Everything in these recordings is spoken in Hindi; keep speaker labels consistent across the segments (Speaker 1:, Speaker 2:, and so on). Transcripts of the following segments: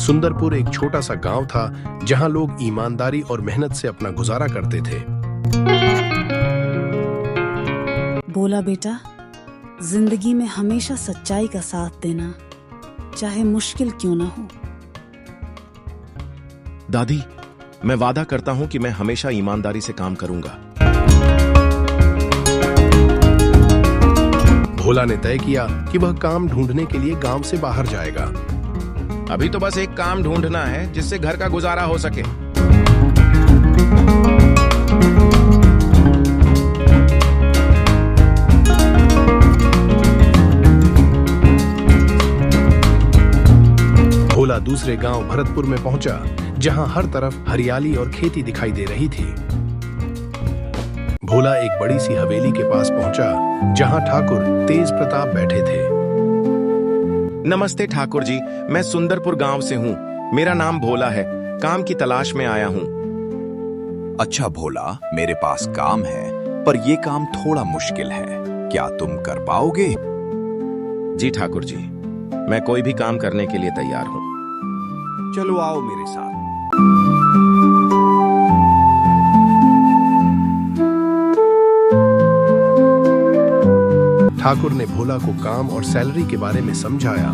Speaker 1: सुंदरपुर एक छोटा सा गांव था जहां लोग ईमानदारी और मेहनत से अपना गुजारा करते थे।
Speaker 2: भोला बेटा, जिंदगी में हमेशा सच्चाई का साथ देना, चाहे मुश्किल क्यों ना हो।
Speaker 3: दादी, मैं वादा करता हूं कि मैं हमेशा ईमानदारी से काम करूंगा।
Speaker 1: भोला ने तय किया कि वह काम ढूंढने के लिए गांव से बाहर जाएगा।
Speaker 3: अभी तो बस एक काम ढूंढना है जिससे घर का गुजारा हो सके।
Speaker 1: भोला दूसरे गांव भरतपुर में पहुंचा, जहां हर तरफ हरियाली और खेती दिखाई दे रही थी। भोला एक बड़ी सी हवेली के पास पहुंचा, जहां ठाकुर तेज प्रताप बैठे थे।
Speaker 3: नमस्ते ठाकुर जी, मैं सुंदरपुर गांव से हूँ। मेरा नाम भोला है, काम की तलाश में आया हूँ।
Speaker 4: अच्छा भोला, मेरे पास काम है, पर ये काम थोड़ा मुश्किल है। क्या तुम कर पाओगे?
Speaker 3: जी ठाकुर जी, मैं कोई भी काम करने के लिए तैयार हूँ।
Speaker 4: चलो आओ मेरे साथ।
Speaker 1: ठाकुर ने भोला को काम और सैलरी के बारे में समझाया।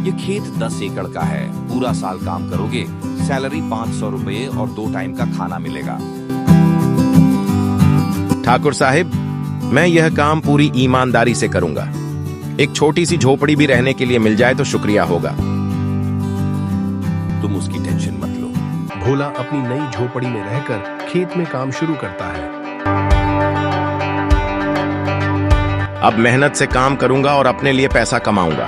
Speaker 4: ये खेत 10 एकड़ का है, पूरा साल काम करोगे, सैलरी 500 रुपए और 2 टाइम का खाना मिलेगा।
Speaker 3: ठाकुर साहिब, मैं यह काम पूरी ईमानदारी से करूंगा। एक छोटी सी झोपड़ी भी रहने के लिए मिल जाए तो शुक्रिया होगा।
Speaker 4: तुम उसकी टेंशन मत लो।
Speaker 1: भोला अपनी नई झोपड़ी में रहकर खेत में काम शुरू करता है।
Speaker 3: अब मेहनत से काम करूंगा और अपने लिए पैसा कमाऊंगा।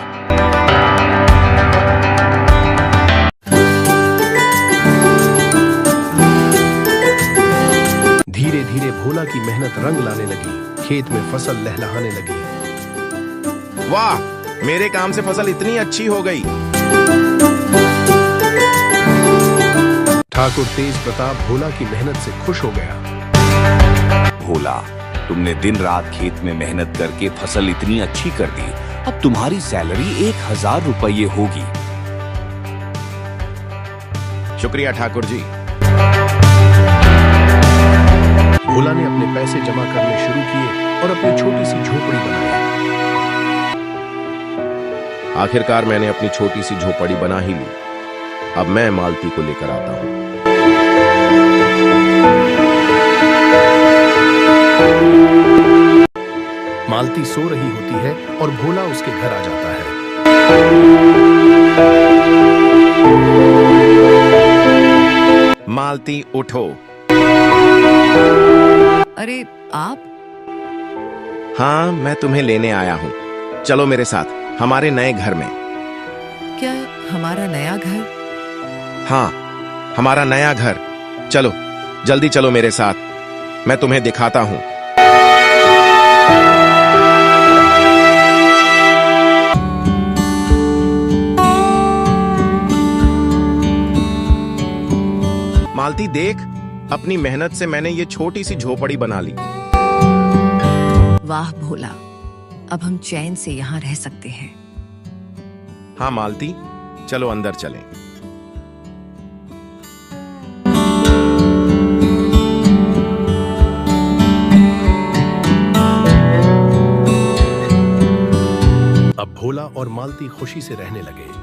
Speaker 1: धीरे धीरे भोला की मेहनत रंग लाने लगी, खेत में फसल लहलहाने लगी।
Speaker 3: वाह, मेरे काम से फसल इतनी अच्छी हो गई।
Speaker 1: ठाकुर तेज प्रताप भोला की मेहनत से खुश हो गया।
Speaker 4: भोला, तुमने दिन रात खेत में मेहनत करके फसल इतनी अच्छी कर दी, अब तुम्हारी सैलरी 1000 रुपये होगी।
Speaker 3: शुक्रिया ठाकुर जी।
Speaker 1: भोला ने अपने पैसे जमा करने शुरू किए और अपनी छोटी सी झोपड़ी बनाई।
Speaker 3: आखिरकार मैंने अपनी छोटी सी झोपड़ी बना ही ली। अब मैं मालती को लेकर आता हूँ।
Speaker 1: मालती सो रही होती है और भोला उसके घर आ जाता है।
Speaker 3: मालती उठो।
Speaker 5: अरे आप?
Speaker 3: हाँ, मैं तुम्हें लेने आया हूँ। चलो मेरे साथ हमारे नए घर में।
Speaker 5: क्या हमारा नया घर?
Speaker 3: हाँ, हमारा नया घर। चलो, जल्दी चलो मेरे साथ, मैं तुम्हें दिखाता हूँ। मालती देख, अपनी मेहनत से मैंने ये छोटी सी झोपड़ी बना ली।
Speaker 5: वाह भोला, अब हम चैन से यहाँ रह सकते हैं।
Speaker 3: हाँ मालती, चलो अंदर चलें।
Speaker 1: अब भोला और मालती खुशी से रहने लगे।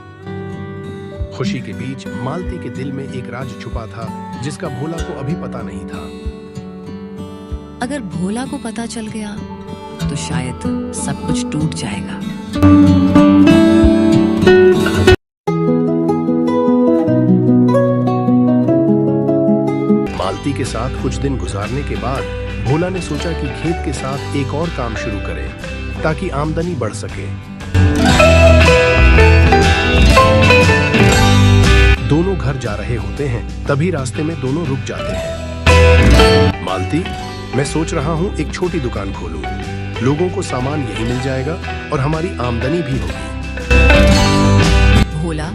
Speaker 1: खुशी के बीच मालती के दिल में एक राज छुपा था, जिसका भोला को अभी पता नहीं था।
Speaker 5: अगर भोला को पता चल गया तो शायद सब कुछ टूट जाएगा।
Speaker 1: मालती के साथ कुछ दिन गुजारने के बाद भोला ने सोचा कि खेत के साथ एक और काम शुरू करे, ताकि आमदनी बढ़ सके। दोनों घर जा रहे होते हैं, तभी रास्ते में दोनों रुक जाते हैं। मालती, मैं सोच रहा हूँ एक छोटी दुकान खोलूं। लोगों को सामान यही मिल जाएगा और हमारी आमदनी भी होगी।
Speaker 5: भोला,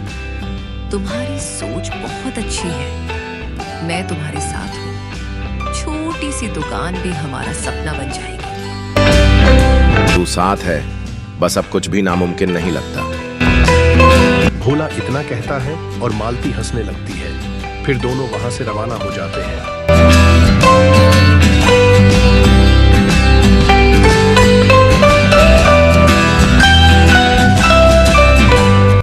Speaker 5: तुम्हारी सोच बहुत अच्छी है। मैं तुम्हारे साथ हूँ। छोटी सी दुकान भी हमारा सपना बन जाएगी।
Speaker 3: तू साथ है, बस अब कुछ भी नामुमकिन नहीं लगता।
Speaker 1: भोला इतना कहता है और मालती हंसने लगती है। फिर दोनों वहां से रवाना हो जाते हैं।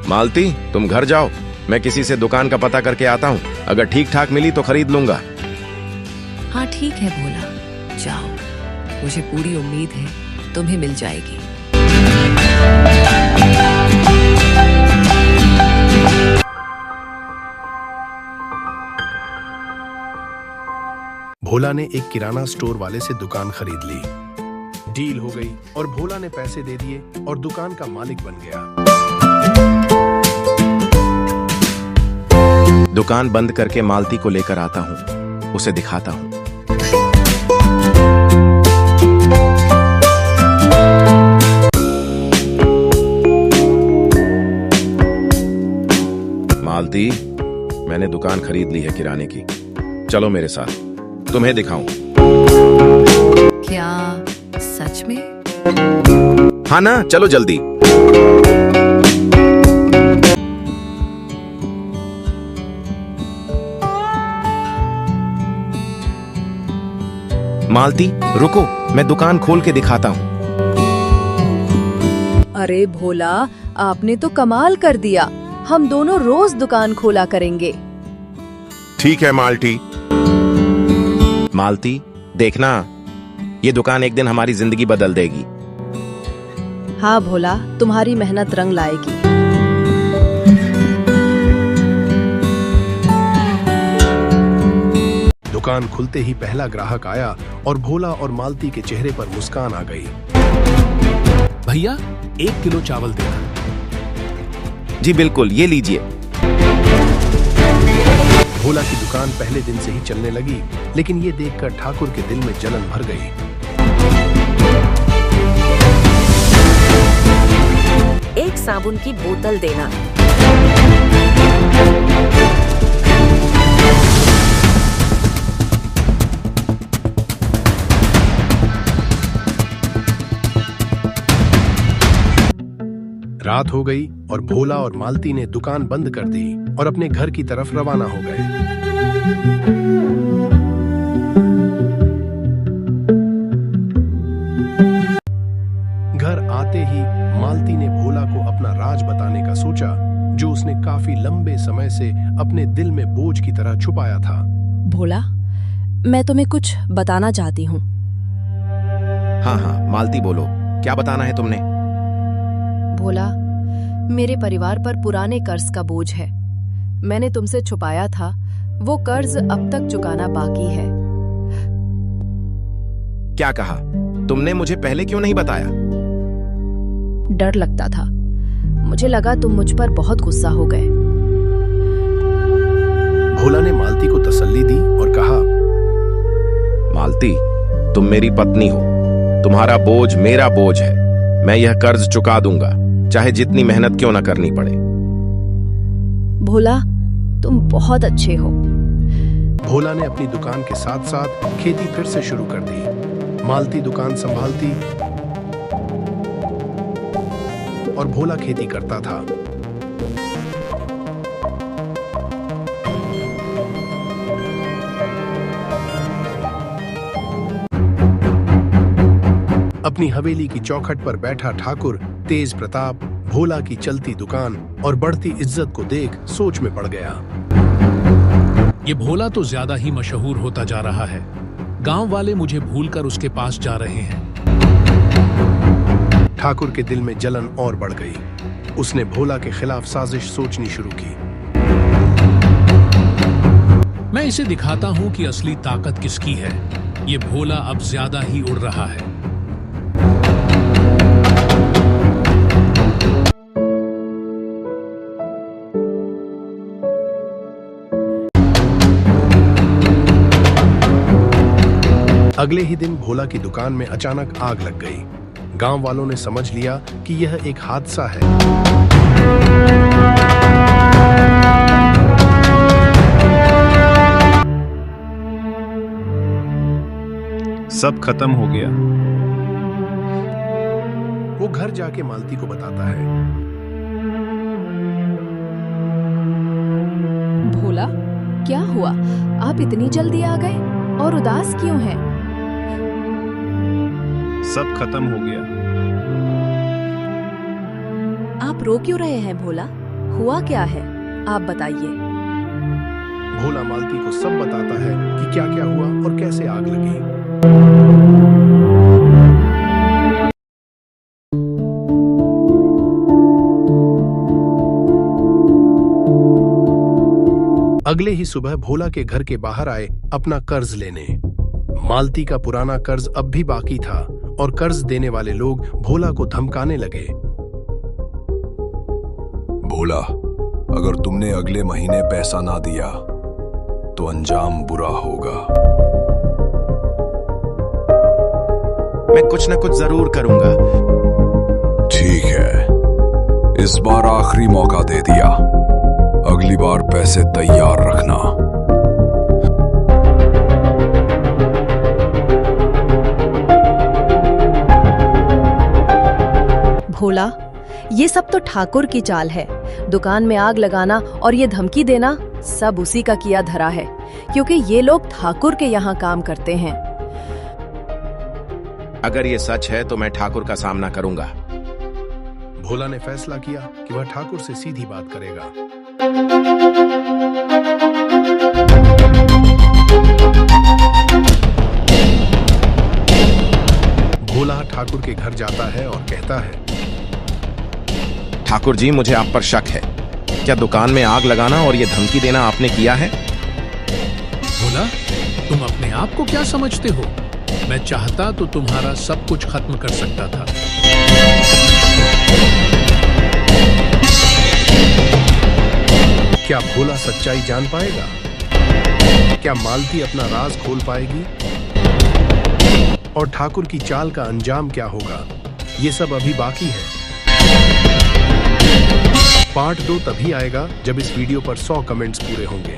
Speaker 3: मालती, तुम घर जाओ, मैं किसी से दुकान का पता करके आता हूँ। अगर ठीक ठाक मिली तो खरीद लूंगा।
Speaker 5: हाँ ठीक है भोला, जाओ। मुझे पूरी उम्मीद है तुम्हें मिल जाएगी।
Speaker 1: भोला ने एक किराना स्टोर वाले से दुकान खरीद ली। डील हो गई और भोला ने पैसे दे दिए और दुकान का मालिक बन गया।
Speaker 3: दुकान बंद करके मालती को लेकर आता हूँ, उसे दिखाता हूँ। मालती, मैंने दुकान खरीद ली है किराने की। चलो मेरे साथ, तुम्हें दिखाऊं।
Speaker 5: क्या सच में?
Speaker 3: हाँ ना, चलो जल्दी। मालती रुको, मैं दुकान खोल के दिखाता हूँ।
Speaker 6: अरे भोला, आपने तो कमाल कर दिया। हम दोनों रोज दुकान खोला करेंगे।
Speaker 3: ठीक है मालती। मालती देखना, ये दुकान एक दिन हमारी जिंदगी बदल देगी।
Speaker 6: हाँ भोला, तुम्हारी मेहनत रंग लाएगी।
Speaker 1: दुकान खुलते ही पहला ग्राहक आया और भोला और मालती के चेहरे पर मुस्कान आ गई।
Speaker 7: भैया 1 किलो चावल देना।
Speaker 3: जी बिल्कुल, ये लीजिए।
Speaker 1: भोला की दुकान पहले दिन से ही चलने लगी, लेकिन ये देखकर ठाकुर के दिल में जलन भर गई।
Speaker 8: एक साबुन की बोतल देना।
Speaker 1: रात हो गई और भोला और मालती ने दुकान बंद कर दी और अपने घर की तरफ रवाना हो गए। घर आते ही मालती ने भोला को अपना राज बताने का सोचा, जो उसने काफी लंबे समय से अपने दिल में बोझ की तरह छुपाया था।
Speaker 6: भोला, मैं तुम्हें कुछ बताना चाहती हूँ।
Speaker 3: हाँ हाँ मालती बोलो, क्या बताना है तुमने?
Speaker 6: भोला, मेरे परिवार पर पुराने कर्ज का बोझ है। मैंने तुमसे छुपाया था, वो कर्ज अब तक चुकाना बाकी है।
Speaker 3: क्या कहा? तुमने मुझे पहले क्यों नहीं बताया?
Speaker 6: डर लगता था। मुझे लगा तुम मुझ पर बहुत गुस्सा हो गए।
Speaker 1: भोला ने मालती को तसल्ली दी और कहा,
Speaker 3: मालती, तुम मेरी पत्नी हो, तुम्हारा बोझ मेरा बोझ है। मैं यह कर्ज चुका दूंगा, चाहे जितनी मेहनत क्यों ना करनी पड़े।
Speaker 6: भोला, तुम बहुत अच्छे हो।
Speaker 1: भोला ने अपनी दुकान के साथ साथ खेती फिर से शुरू कर दी। मालती दुकान संभालती और भोला खेती करता था। अपनी हवेली की चौखट पर बैठा ठाकुर तेज प्रताप भोला की चलती दुकान और बढ़ती इज्जत को देख सोच में पड़ गया।
Speaker 7: ये भोला तो ज्यादा ही मशहूर होता जा रहा है। गांव वाले मुझे भूलकर उसके पास जा रहे हैं।
Speaker 1: ठाकुर के दिल में जलन और बढ़ गई। उसने भोला के खिलाफ साजिश सोचनी शुरू की।
Speaker 7: मैं इसे दिखाता हूं कि असली ताकत किसकी है। ये भोला अब ज्यादा ही उड़ रहा है।
Speaker 1: अगले ही दिन भोला की दुकान में अचानक आग लग गई। गांव वालों ने समझ लिया कि यह एक हादसा है।
Speaker 9: सब खत्म हो गया।
Speaker 1: वो घर जाके मालती को बताता है।
Speaker 6: क्या हुआ? आप इतनी जल्दी आ गए और उदास क्यों हैं?
Speaker 9: सब खत्म हो गया।
Speaker 6: आप रो क्यों रहे हैं भोला? हुआ क्या है? आप बताइए।
Speaker 1: भोला मालती को सब बताता है कि क्या क्या हुआ और कैसे आग लगी। अगले ही सुबह भोला के घर के बाहर आए अपना कर्ज लेने। मालती का पुराना कर्ज अब भी बाकी था और कर्ज देने वाले लोग भोला को धमकाने लगे।
Speaker 10: भोला, अगर तुमने अगले महीने पैसा ना दिया तो अंजाम बुरा होगा।
Speaker 3: मैं कुछ न कुछ जरूर करूंगा।
Speaker 10: ठीक है, इस बार आखिरी मौका दे दिया। अगली बार पैसे तैयार रखना।
Speaker 6: भोला, ये सब तो ठाकुर की चाल है। दुकान में आग लगाना और ये धमकी देना सब उसी का किया धरा है, क्योंकि ये लोग ठाकुर के यहाँ काम करते हैं।
Speaker 3: अगर ये सच है तो मैं ठाकुर का सामना करूंगा।
Speaker 1: भोला ने फैसला किया कि वह ठाकुर से सीधी बात करेगा। भोला ठाकुर के घर जाता है और कहता है,
Speaker 3: ठाकुर जी, मुझे आप पर शक है। क्या दुकान में आग लगाना और ये धमकी देना आपने किया है?
Speaker 7: भोला, तुम अपने आप को क्या समझते हो? मैं चाहता तो तुम्हारा सब कुछ खत्म कर सकता था।
Speaker 1: क्या भोला सच्चाई जान पाएगा? क्या मालती अपना राज खोल पाएगी? और ठाकुर की चाल का अंजाम क्या होगा? ये सब अभी बाकी है। पार्ट 2 तभी आएगा जब इस वीडियो पर 100 कमेंट्स पूरे होंगे।